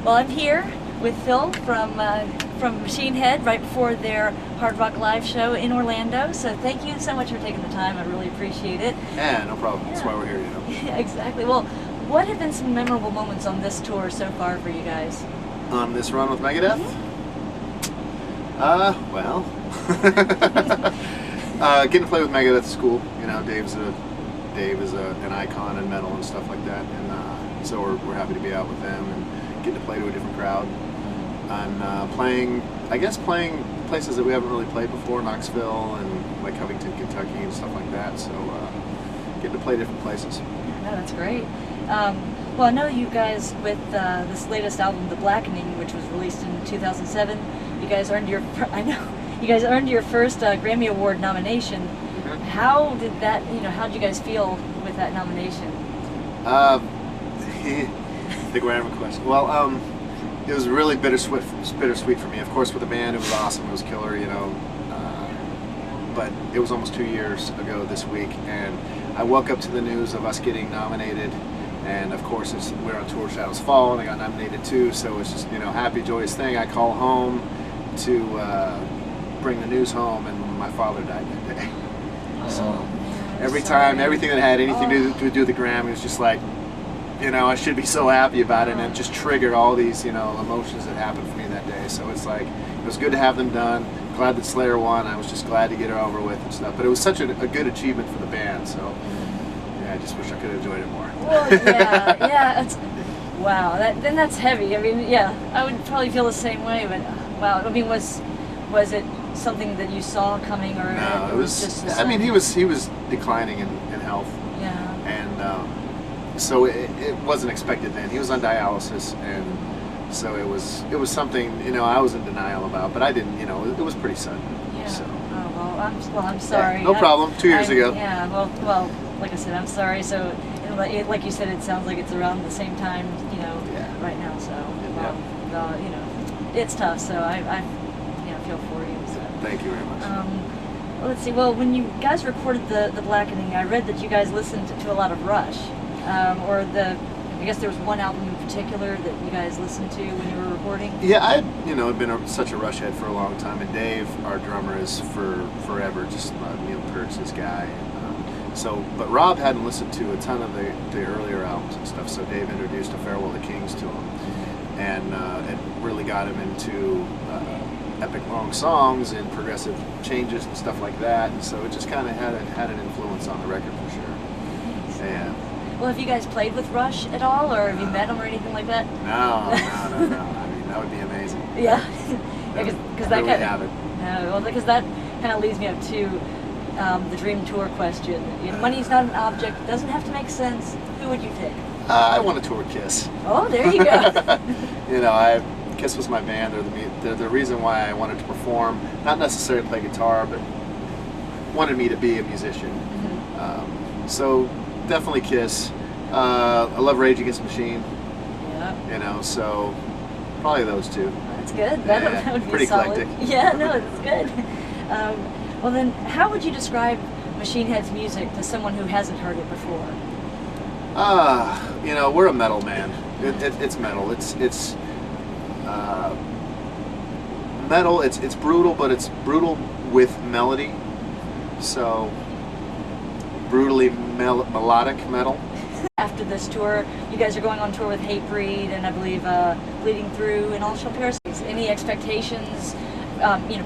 Well, I'm here with Phil from Machine Head right before their Hard Rock Live show in Orlando. So thank you so much for taking the time. I really appreciate it. Yeah, no problem. Yeah. That's why we're here, you know. Yeah, exactly. Well, what have been some memorable moments on this tour so far for you guys? On this run with Megadeth? Well, getting to play with Megadeth is cool. You know, Dave is an icon in metal and stuff like that, and so we're happy to be out with them and getting to play to a different crowd. And playing places that we haven't really played before, Knoxville and like Covington, Kentucky and stuff like that. So getting to play different places. Yeah, that's great. Well, I know you guys with this latest album, The Blackening, which was released in 2007. You guys earned your first Grammy Award nomination. Mm-hmm. How did that? How did you guys feel with that nomination? The grammar question. Well, it was really bittersweet for me. Of course, with the band, it was awesome. It was killer, you know. But it was almost 2 years ago this week, and I woke up to the news of us getting nominated. And of course, we're on tour Shadows Fall, and I got nominated too. So it's just, happy, joyous thing. I call home to bring the news home, and my father died that day. So everything that had anything to do with the Grammy was just like, I should be so happy about it, and it just triggered all these, emotions that happened for me that day. So it's like, it was good to have them done. Glad that Slayer won. I was just glad to get it over with and stuff. But it was such a good achievement for the band. So yeah, I just wish I could have enjoyed it more. Well, yeah. Wow. Then that's heavy. I mean, yeah, I would probably feel the same way. But wow. I mean, was it something that you saw coming, or no? It was just. I mean, he was declining in health. Yeah. And so it wasn't expected then. He was on dialysis, and so it was something I was in denial about, but I didn't. It was pretty sudden. Yeah. So. Oh well, I'm sorry. Yeah, no problem. 2 years ago. Yeah. Well, like I said, I'm sorry. So, like you said, it sounds like it's around the same time, right now. So, it's tough. So I feel for you. So. Thank you very much. Let's see. Well, when you guys recorded the Blackening, I read that you guys listened to a lot of Rush, I guess there was one album in particular that you guys listened to when you were recording. Yeah, I've been such a Rush head for a long time, and Dave, our drummer, is for forever just Neil Peart's his guy. But Rob hadn't listened to a ton of the earlier albums and stuff, so Dave introduced A Farewell to Kings to him, and it really got him into epic long songs and progressive changes and stuff like that, and so it just kind of had an influence on the record for sure. Yeah. Well, have you guys played with Rush at all, or have you met them or anything like that? No. I mean, that would be amazing. Yeah. Because that kind of. No, well, because that kind of leads me up to the dream tour question. Money's not an object. It doesn't have to make sense. Who would you pick? I want to tour Kiss. Oh, there you go. Kiss was my band. They're the reason why I wanted to perform. Not necessarily play guitar, but wanted me to be a musician. Mm-hmm. So definitely Kiss. I love Rage Against the Machine. Yeah. So probably those two. That's good. That would be pretty solid. eclectic. Yeah, no, it's good. Well then, how would you describe Machine Head's music to someone who hasn't heard it before? We're a metal band. It's metal. It's metal. It's brutal, but it's brutal with melody. So brutally melodic metal. After this tour, you guys are going on tour with Hatebreed and I believe Bleeding Through and All Shall Perish. Any expectations?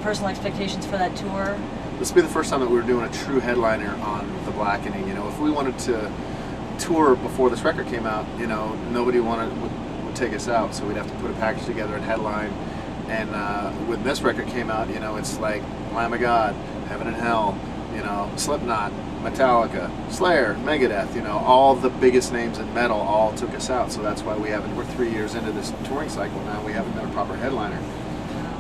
Personal expectations for that tour? This will be the first time that we were doing a true headliner on The Blackening. If we wanted to tour before this record came out, nobody would take us out, so we'd have to put a package together and headline. And when this record came out, it's like Lamb of God, Heaven and Hell, Slipknot, Metallica, Slayer, Megadeth, all the biggest names in metal all took us out. So that's why we're 3 years into this touring cycle now. We haven't been a proper headliner.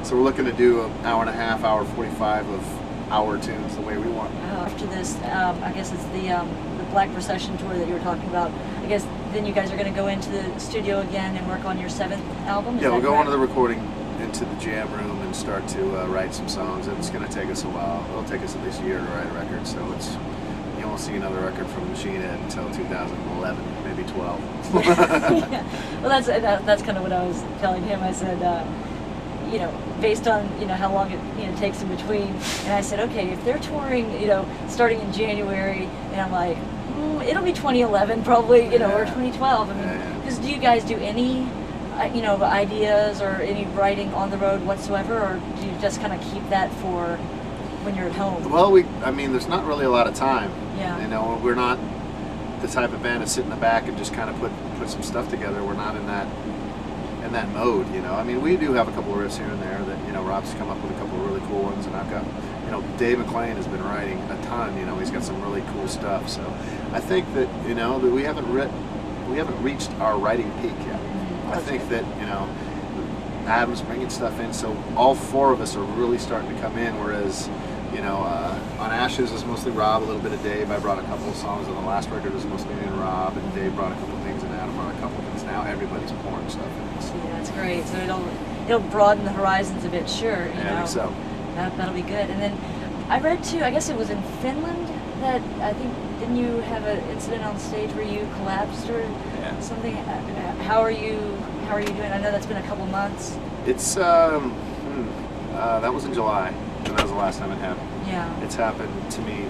So we're looking to do an hour and a half, hour 45 of our tunes the way we want. After this, I guess it's the Black Procession tour that you were talking about. I guess then you guys are going to go into the studio again and work on your 7th album? Yeah, we'll go into the recording, into the jam room, and start to write some songs. It's going to take us a while. It'll take us at least a year to write a record, so it's won't see another record from Machine Head until 2011, maybe 12. Yeah. Well, that's kind of what I was telling him. I said, you know, based on, you know, how long it, you know, takes in between, and I said, okay, if they're touring, you know, starting in January, and I'm like, it'll be 2011 probably, you know, or 2012. I mean, because do you guys do any, you know, ideas or any writing on the road whatsoever, or do you just kind of keep that for when you're at home? Well, I mean, there's not really a lot of time. Yeah. You know, we're not the type of band to sit in the back and just kind of put some stuff together. We're not in that mode, you know. I mean, we do have a couple of riffs here and there that, you know, Rob's come up with a couple of really cool ones, and I've got, you know, Dave McLean has been writing a ton. You know, he's got some really cool stuff. So I think that, you know, that we haven't reached our writing peak yet. I think that, you know, Adam's bringing stuff in, so all four of us are really starting to come in, whereas, you know, on Ashes is mostly Rob, a little bit of Dave. I brought a couple of songs on the last record, it was mostly me and Rob, and Dave brought a couple of things, and Adam brought a couple of things. Now everybody's pouring stuff in. Yeah, that's great. So it'll broaden the horizons a bit, sure. You know, I think so. That'll be good. And then I read too, I guess it was in Finland, that I think, didn't you have an incident on stage where you collapsed or something? How are you doing? I know that's been a couple months. It's that was in July, and that was the last time it happened. Yeah. It's happened to me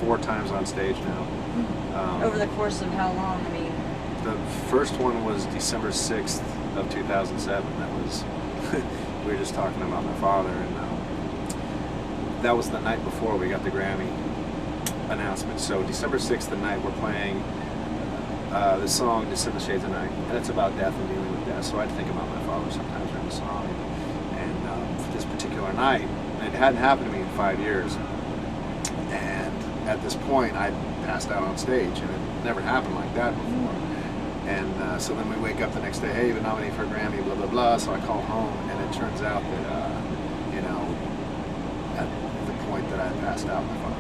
4 times on stage now. Over the course of how long? I mean, the first one was December 6th of 2007. That was we were just talking about my father, and that was the night before we got the Grammy announcement. So December 6th, the night we're playing the song "Just in the Shades of Night," and it's about death and dealing with death. So I'd think about my father sometimes during the song. And for this particular night, it hadn't happened to me in 5 years. And at this point, I passed out on stage, and it never happened like that before. And so then we wake up the next day, hey, you've been nominated for a Grammy, blah, blah, blah. So I call home, and it turns out that, you know, at the point that I passed out, my father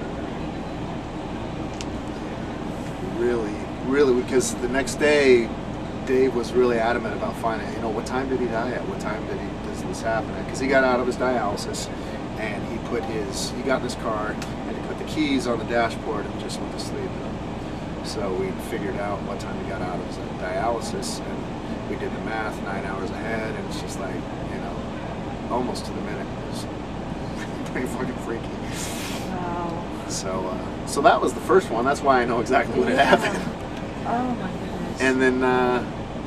really, because the next day, Dave was really adamant about finding, you know, what time did he die at? What time does this happen at? Because he got out of his dialysis, and he got in his car, and he put the keys on the dashboard and just went to sleep. So we figured out what time he got out of his dialysis, and we did the math 9 hours ahead, and it's just like, you know, almost to the minute. It was pretty fucking freaky. wow. So that was the first one. That's why I know exactly what had happened. Oh my goodness. And then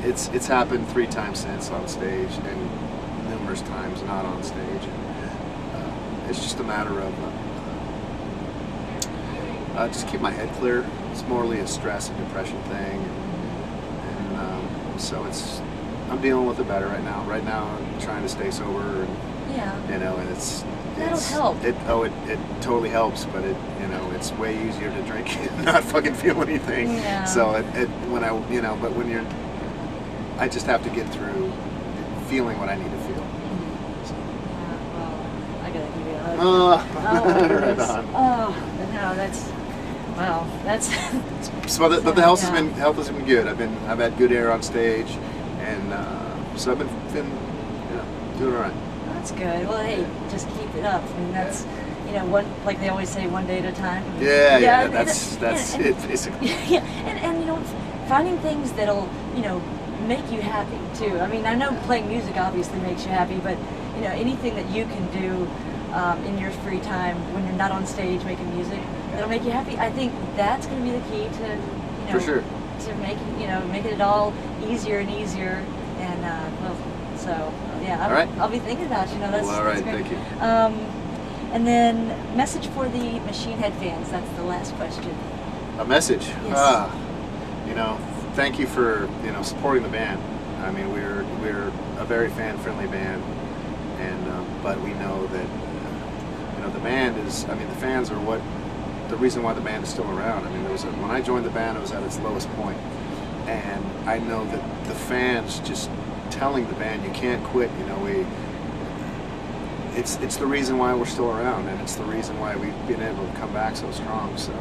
it's happened 3 times since on stage, and numerous times not on stage. And, it's just a matter of just keep my head clear. It's morely a stress and depression thing, and so I'm dealing with it better right now. Right now, I'm trying to stay sober, and you know, and that'll help. It totally helps, but it's way easier to drink and not fucking feel anything. Yeah. So I just have to get through feeling what I need to feel. So. Well, I gotta give you a hug. Right on. Oh, no, that's. Wow, that's. So the health has been good. I've had good air on stage, and so I've been doing all right. That's good. Well, hey, just keep it up. I mean, that's like they always say, one day at a time. Yeah. That's it basically. Yeah, and finding things that'll make you happy too. I mean, I know playing music obviously makes you happy, but anything that you can do in your free time when you're not on stage making music that'll make you happy. I think that's going to be the key to for sure, to making it all easier and easier. And I'll be thinking about that's. Well, all right, that's great. thank you. And then message for the Machine Head fans. That's the last question. A message. Yes. Thank you for supporting the band. I mean, we're a very fan-friendly band, and but we know that the band is. I mean, the fans are the reason why the band is still around. I mean, when I joined the band, it was at its lowest point, and I know that the fans just telling the band you can't quit. It's the reason why we're still around, and it's the reason why we've been able to come back so strong. So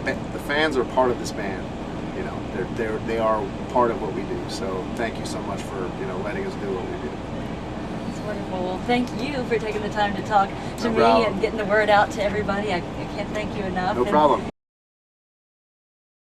the fans are part of this band. They are part of what we do. So thank you so much for letting us do what we do. That's wonderful. Well, thank you for taking the time to talk to me problem. and getting the word out to everybody. I can't thank you enough. No problem.